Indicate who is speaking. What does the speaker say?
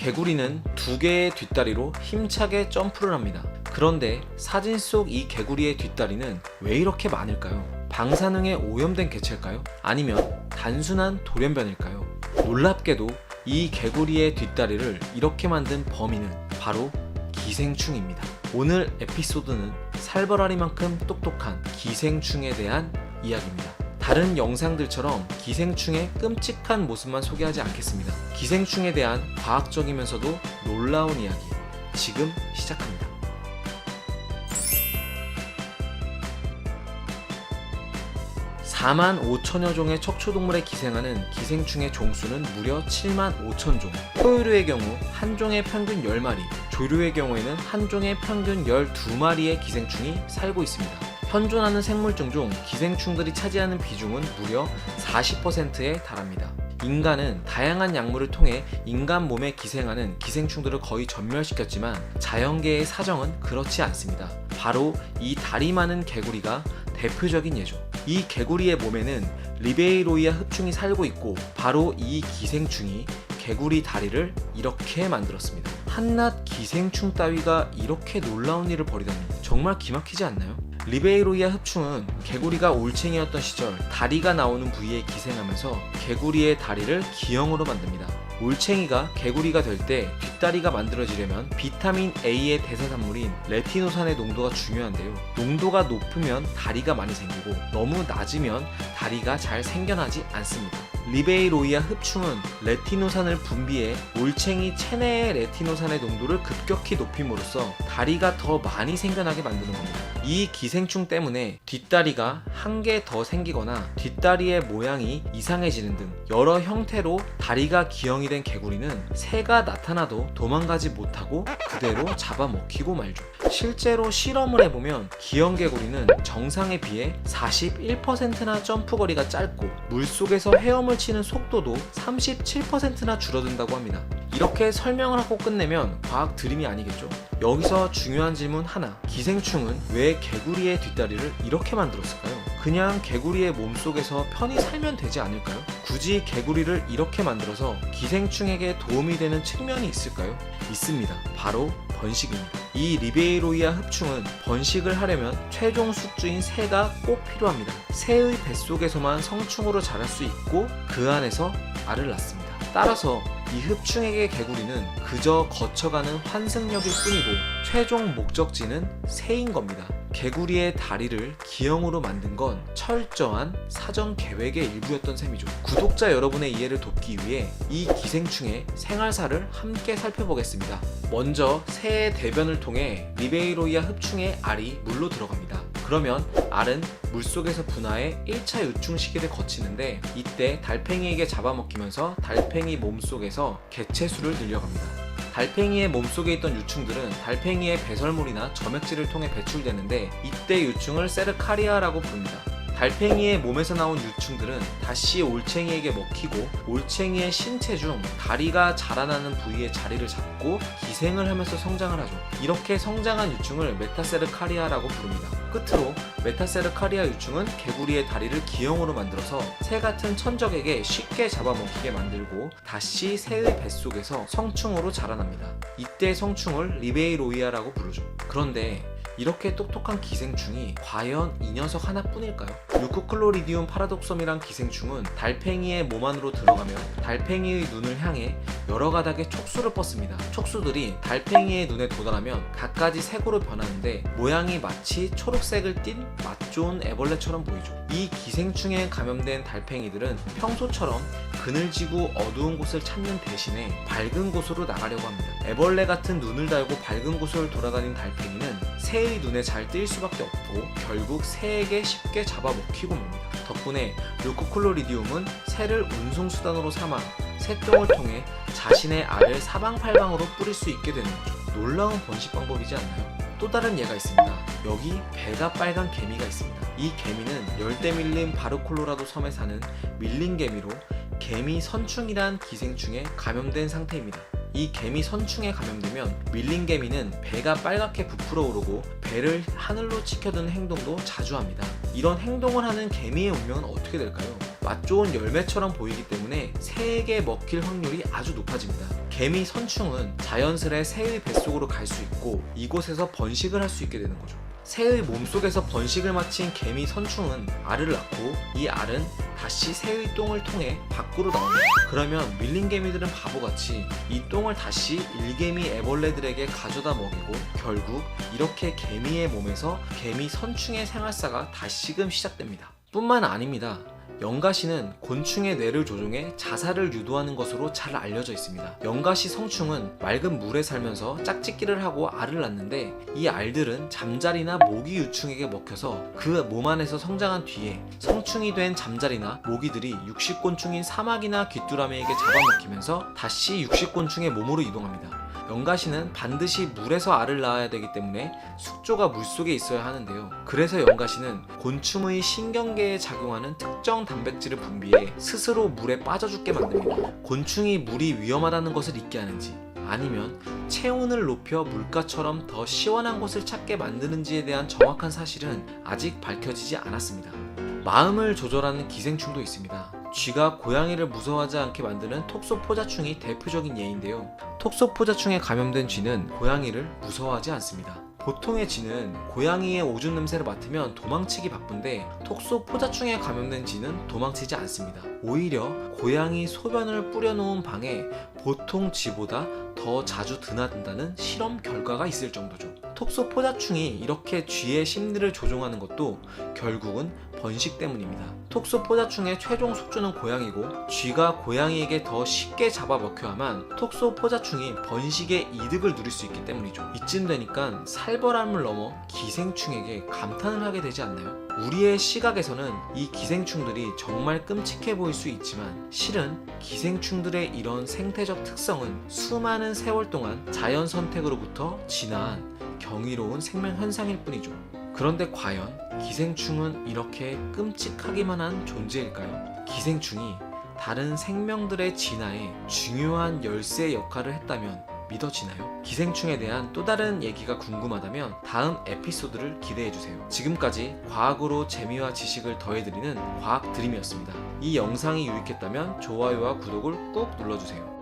Speaker 1: 개구리는 두 개의 뒷다리로 힘차게 점프를 합니다. 그런데 사진 속 이 개구리의 뒷다리는 왜 이렇게 많을까요? 방사능에 오염된 개체일까요? 아니면 단순한 돌연변일까요? 놀랍게도 이 개구리의 뒷다리를 이렇게 만든 범인은 바로 기생충입니다. 오늘 에피소드는 살벌하리만큼 똑똑한 기생충에 대한 이야기입니다. 다른 영상들처럼 기생충의 끔찍한 모습만 소개하지 않겠습니다. 기생충에 대한 과학적이면서도 놀라운 이야기 지금 시작합니다. (4만 5천여 종의 척추동물에 기생하는 기생충의 종수는 무려 (7만 5천 종). 포유류의 경우 한 종의 평균 10마리, 조류의 경우에는 한 종의 평균 12마리의 기생충이 살고 있습니다. 현존하는 생물종 중 기생충들이 차지하는 비중은 무려 40%에 달합니다. 인간은 다양한 약물을 통해 인간 몸에 기생하는 기생충들을 거의 전멸시켰지만 자연계의 사정은 그렇지 않습니다. 바로 이 다리 많은 개구리가 대표적인 예죠. 이 개구리의 몸에는 리베이로이아 흡충이 살고 있고 바로 이 기생충이 개구리 다리를 이렇게 만들었습니다. 한낱 기생충 따위가 이렇게 놀라운 일을 벌이다니 정말 기막히지 않나요? 리베이로이아 흡충은 개구리가 올챙이였던 시절 다리가 나오는 부위에 기생하면서 개구리의 다리를 기형으로 만듭니다. 올챙이가 개구리가 될 때 뒷다리가 만들어지려면 비타민 A의 대사산물인 레티노산의 농도가 중요한데요. 농도가 높으면 다리가 많이 생기고 너무 낮으면 다리가 잘 생겨나지 않습니다. 리베이로이아 흡충은 레티노산을 분비해 올챙이 체내의 레티노산의 농도를 급격히 높임으로써 다리가 더 많이 생겨나게 만드는 겁니다. 이 기생충 때문에 뒷다리가 한 개 더 생기거나 뒷다리의 모양이 이상해지는 등 여러 형태로 다리가 기형이 된 개구리는 새가 나타나도 도망가지 못하고 그대로 잡아먹히고 말죠. 실제로 실험을 해보면 기형 개구리는 정상에 비해 41%나 점프 거리가 짧고 물속에서 헤엄을 치는 속도도 37%나 줄어든다고 합니다. 이렇게 설명을 하고 끝내면 과학 드림이 아니겠죠? 여기서 중요한 질문 하나. 기생충은 왜 개구리의 뒷다리를 이렇게 만들었을까요? 그냥 개구리의 몸속에서 편히 살면 되지 않을까요? 굳이 개구리를 이렇게 만들어서 기생충에게 도움이 되는 측면이 있을까요? 있습니다. 바로 번식입니다. 이 리베이로이아 흡충은 번식을 하려면 최종 숙주인 새가 꼭 필요합니다. 새의 뱃속에서만 성충으로 자랄 수 있고 그 안에서 알을 낳습니다. 따라서 이 흡충에게 개구리는 그저 거쳐가는 환승역일 뿐이고 최종 목적지는 새인 겁니다. 개구리의 다리를 기형으로 만든 건 철저한 사전 계획의 일부였던 셈이죠. 구독자 여러분의 이해를 돕기 위해 이 기생충의 생활사를 함께 살펴보겠습니다. 먼저 새의 대변을 통해 리베이로이아 흡충의 알이 물로 들어갑니다. 그러면 알은 물속에서 분화해 1차 유충 시기를 거치는데 이때 달팽이에게 잡아먹히면서 달팽이 몸속에서 개체수를 늘려갑니다. 달팽이의 몸속에 있던 유충들은 달팽이의 배설물이나 점액질을 통해 배출되는데 이때 유충을 세르카리아라고 부릅니다. 달팽이의 몸에서 나온 유충들은 다시 올챙이에게 먹히고 올챙이의 신체 중 다리가 자라나는 부위에 자리를 잡고 기생을 하면서 성장을 하죠. 이렇게 성장한 유충을 메타세르카리아라고 부릅니다. 끝으로 메타세르카리아 유충은 개구리의 다리를 기형으로 만들어서 새 같은 천적에게 쉽게 잡아먹히게 만들고 다시 새의 뱃속에서 성충으로 자라납니다. 이때 성충을 리베이로이아라고 부르죠. 그런데 이렇게 똑똑한 기생충이 과연 이 녀석 하나뿐일까요? 루코클로리디움 파라독섬이란 기생충은 달팽이의 몸 안으로 들어가며 달팽이의 눈을 향해 여러 가닥의 촉수를 뻗습니다. 촉수들이 달팽이의 눈에 도달하면 갖가지 색으로 변하는데 모양이 마치 초록색을 띤 맛 좋은 애벌레처럼 보이죠. 이 기생충에 감염된 달팽이들은 평소처럼 그늘지고 어두운 곳을 찾는 대신에 밝은 곳으로 나가려고 합니다. 애벌레 같은 눈을 달고 밝은 곳을 돌아다니는 달팽이는 새의 눈에 잘 띌 수밖에 없고 결국 새에게 쉽게 잡아먹히고 맙니다. 덕분에 루코클로리디움은 새를 운송수단으로 삼아 새똥을 통해 자신의 알을 사방팔방으로 뿌릴 수 있게 되는 거죠. 놀라운 번식 방법이지 않나요? 또 다른 예가 있습니다. 여기 배가 빨간 개미가 있습니다. 이 개미는 열대 밀림 바르콜로라도 섬에 사는 밀린 개미로 개미 선충이란 기생충에 감염된 상태입니다. 이 개미 선충에 감염되면 밀린 개미는 배가 빨갛게 부풀어 오르고 배를 하늘로 치켜드는 행동도 자주 합니다. 이런 행동을 하는 개미의 운명은 어떻게 될까요? 맛 좋은 열매처럼 보이기 때문에 새에게 먹힐 확률이 아주 높아집니다. 개미 선충은 자연스레 새의 뱃속으로 갈 수 있고 이곳에서 번식을 할 수 있게 되는 거죠. 새의 몸속에서 번식을 마친 개미 선충은 알을 낳고 이 알은 다시 새의 똥을 통해 밖으로 나옵니다. 그러면 밀린 개미들은 바보같이 이 똥을 다시 일개미 애벌레들에게 가져다 먹이고 결국 이렇게 개미의 몸에서 개미 선충의 생활사가 다시금 시작됩니다. 뿐만 아닙니다. 영가시는 곤충의 뇌를 조종해 자살을 유도하는 것으로 잘 알려져 있습니다. 영가시 성충은 맑은 물에 살면서 짝짓기를 하고 알을 낳는데 이 알들은 잠자리나 모기 유충에게 먹혀서 그 몸 안에서 성장한 뒤에 성충이 된 잠자리나 모기들이 육식곤충인 사마귀나 귀뚜라미에게 잡아먹히면서 다시 육식곤충의 몸으로 이동합니다. 영가시는 반드시 물에서 알을 낳아야 되기 때문에 숙조가 물속에 있어야 하는데요. 그래서 영가시는 곤충의 신경계에 작용하는 특정 단백질을 분비해 스스로 물에 빠져 죽게 만듭니다. 곤충이 물이 위험하다는 것을 잊게 하는지 아니면 체온을 높여 물가처럼 더 시원한 곳을 찾게 만드는지에 대한 정확한 사실은 아직 밝혀지지 않았습니다. 마음을 조절하는 기생충도 있습니다. 쥐가 고양이를 무서워하지 않게 만드는 톡소포자충이 대표적인 예인데요. 톡소포자충에 감염된 쥐는 고양이를 무서워하지 않습니다. 보통의 쥐는 고양이의 오줌 냄새를 맡으면 도망치기 바쁜데 톡소포자충에 감염된 쥐는 도망치지 않습니다. 오히려 고양이 소변을 뿌려놓은 방에 보통 쥐보다 더 자주 드나든다는 실험 결과가 있을 정도죠. 톡소포자충이 이렇게 쥐의 심리를 조종하는 것도 결국은 번식 때문입니다. 톡소포자충의 최종 숙주는 고양이고 쥐가 고양이에게 더 쉽게 잡아먹혀야만 톡소포자충이 번식의 이득을 누릴 수 있기 때문이죠. 이쯤 되니까 살벌함을 넘어 기생충에게 감탄을 하게 되지 않나요? 우리의 시각에서는 이 기생충들이 정말 끔찍해 보일 수 있지만 실은 기생충들의 이런 생태적 특성은 수많은 세월 동안 자연 선택으로부터 진화한 경이로운 생명 현상일 뿐이죠. 그런데 과연 기생충은 이렇게 끔찍하기만 한 존재일까요? 기생충이 다른 생명들의 진화에 중요한 열쇠 역할을 했다면 믿어지나요? 기생충에 대한 또 다른 얘기가 궁금하다면 다음 에피소드를 기대해주세요. 지금까지 과학으로 재미와 지식을 더해드리는 과학드림이었습니다. 이 영상이 유익했다면 좋아요와 구독을 꾹 눌러주세요.